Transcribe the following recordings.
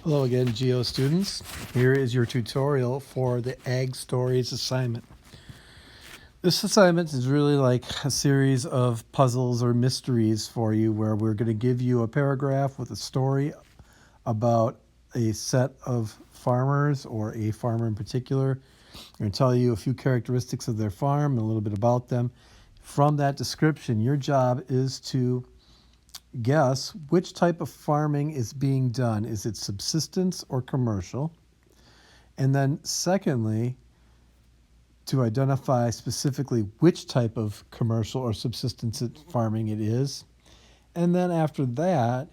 Hello again, Geo students. Here is your tutorial for the Ag Stories assignment. This assignment is really like a series of puzzles or mysteries for you where we're going to give you a paragraph with a story about a set of farmers or a farmer in particular. I'm going to tell you a few characteristics of their farm and a little bit about them. From that description, your job is to guess which type of farming is being done. Is it subsistence or commercial? And then, secondly, to identify specifically which type of commercial or subsistence farming it is. And then, after that,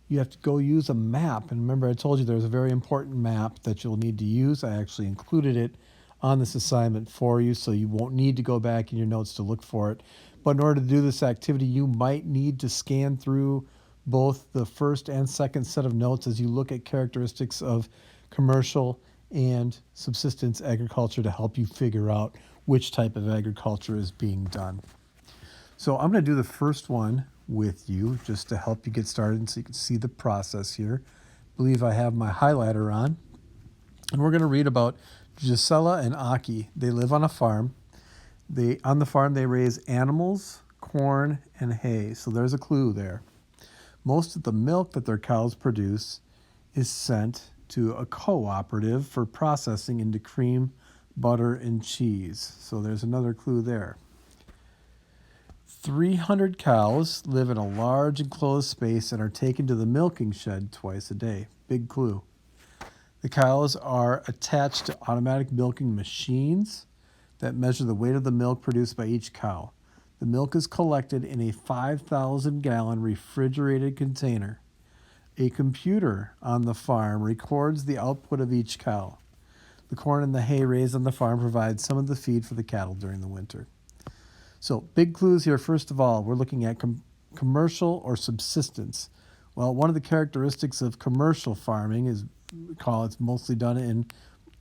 you have to go use a map. And remember, I told you there's a very important map that you'll need to use. I actually included it on this assignment for you, so you won't need to go back in your notes to look for it. But in order to do this activity, you might need to scan through both the first and second set of notes as you look at characteristics of commercial and subsistence agriculture to help you figure out which type of agriculture is being done. So I'm going to do the first one with you just to help you get started so you can see the process here. I believe I have my highlighter on. And we're going to read about Gisela and Aki. They live on a farm. On the farm, they raise animals, corn, and hay. So there's a clue there. Most of the milk that their cows produce is sent to a cooperative for processing into cream, butter, and cheese. So there's another clue there. 300 cows live in a large enclosed space and are taken to the milking shed twice a day. Big clue. The cows are attached to automatic milking machines that measure the weight of the milk produced by each cow. The milk is collected in a 5,000-gallon refrigerated container. A computer on the farm records the output of each cow. The corn and the hay raised on the farm provide some of the feed for the cattle during the winter. So, big clues here. First of all, we're looking at commercial or subsistence. Well, one of the characteristics of commercial farming is it's mostly done in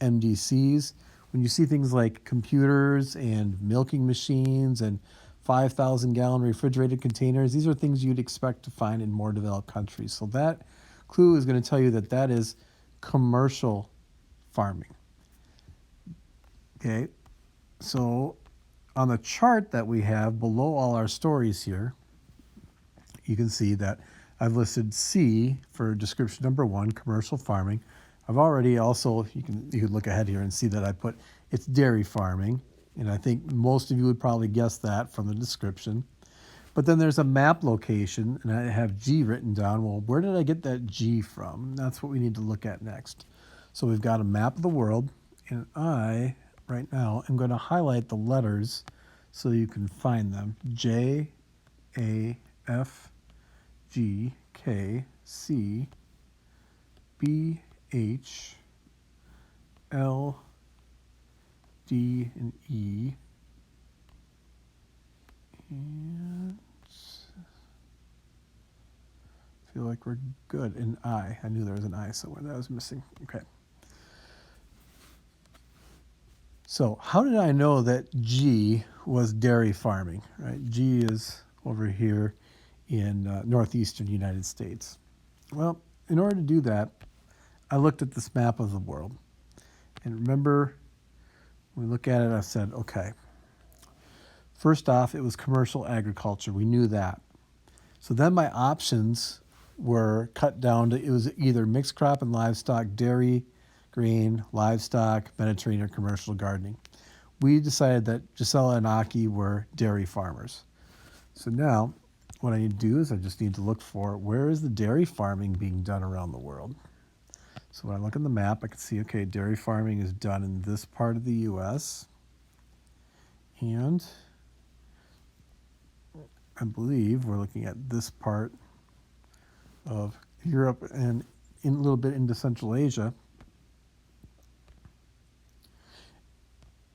MDCs. When you see things like computers and milking machines and 5,000-gallon refrigerated containers, these are things you'd expect to find in more developed countries. So that clue is going to tell you that that is commercial farming. Okay, so on the chart that we have below all our stories here, you can see that I've listed C for description number 1, commercial farming. I've already also, you can look ahead here and see that I put it's dairy farming, and I think most of you would probably guess that from the description. But then there's a map location, and I have G written down. Well, where did I get that G from? That's what we need to look at next. So we've got a map of the world, and I, right now, am going to highlight the letters so you can find them. J, A, F, G, K, C, B, H, L, D, and E. And I feel like we're good. And I knew there was an I somewhere that I was missing. Okay. So how did I know that G was dairy farming? Right? G is over here in northeastern United States. Well, in order to do that, I looked at this map of the world. And remember, when we look at it, I said, okay, first off, it was commercial agriculture. We knew that. So then my options were cut down to, it was either mixed crop and livestock, dairy, grain, livestock, Mediterranean, or commercial gardening. We decided that Gisela and Aki were dairy farmers. So now what I need to do is I just need to look for where is the dairy farming being done around the world. So when I look at the map, I can see, okay, dairy farming is done in this part of the U.S. And I believe we're looking at this part of Europe and a little bit into Central Asia.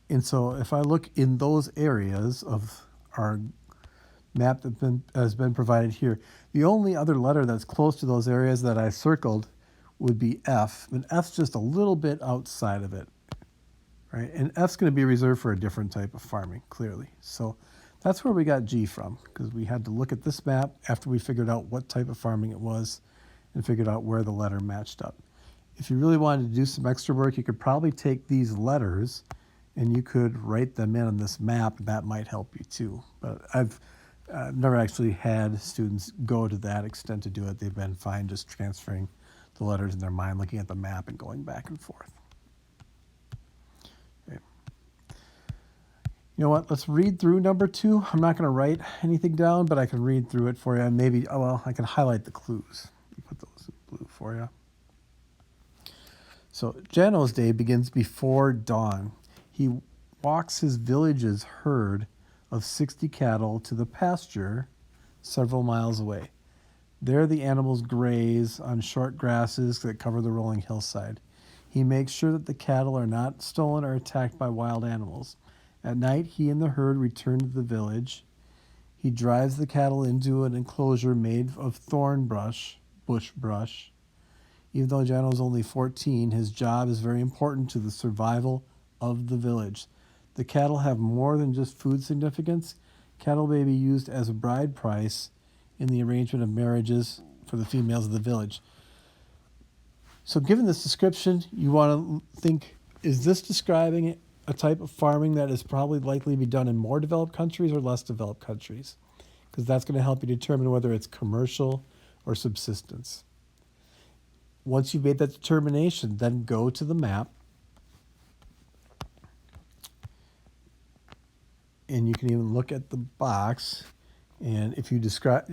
And so if I look in those areas of our map that has been provided here, the only other letter that's close to those areas that I circled would be F, and F's just a little bit outside of it, right? And F's going to be reserved for a different type of farming, clearly. So that's where we got G from, because we had to look at this map after we figured out what type of farming it was and figured out where the letter matched up. If you really wanted to do some extra work, you could probably take these letters and you could write them in on this map. That might help you too. But I've never actually had students go to that extent to do it. They've been fine just transferring the letters in their mind, looking at the map and going back and forth. Okay. You know what? Let's read through number 2. I'm not going to write anything down, but I can read through it for you. And maybe, I can highlight the clues. Put those in blue for you. So Janos Day begins before dawn. He walks his village's herd of 60 cattle to the pasture several miles away. There the animals graze on short grasses that cover the rolling hillside. He makes sure that the cattle are not stolen or attacked by wild animals. At night, he and the herd return to the village. He drives the cattle into an enclosure made of bush brush. Even though Jano is only 14, his job is very important to the survival of the village. The cattle have more than just food significance. Cattle may be used as a bride price in the arrangement of marriages for the females of the village. So given this description, you want to think, is this describing a type of farming that is probably likely to be done in more developed countries or less developed countries? Because that's going to help you determine whether it's commercial or subsistence. Once you've made that determination, then go to the map. And you can even look at the box. And if you decide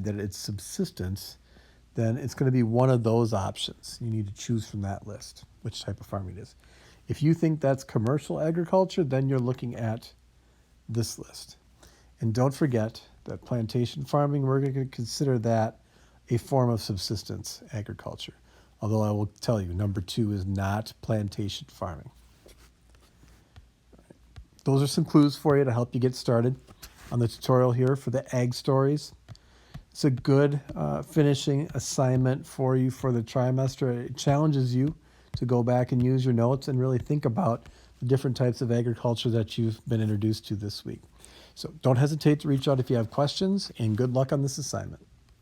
that it's subsistence, then it's going to be one of those options. You need to choose from that list which type of farming it is. If you think that's commercial agriculture, then you're looking at this list. And don't forget that plantation farming, we're going to consider that a form of subsistence agriculture. Although I will tell you, number 2 is not plantation farming. Those are some clues for you to help you get started on the tutorial here for the ag stories. It's a good finishing assignment for you for the trimester. It challenges you to go back and use your notes and really think about the different types of agriculture that you've been introduced to this week. So don't hesitate to reach out if you have questions, and good luck on this assignment.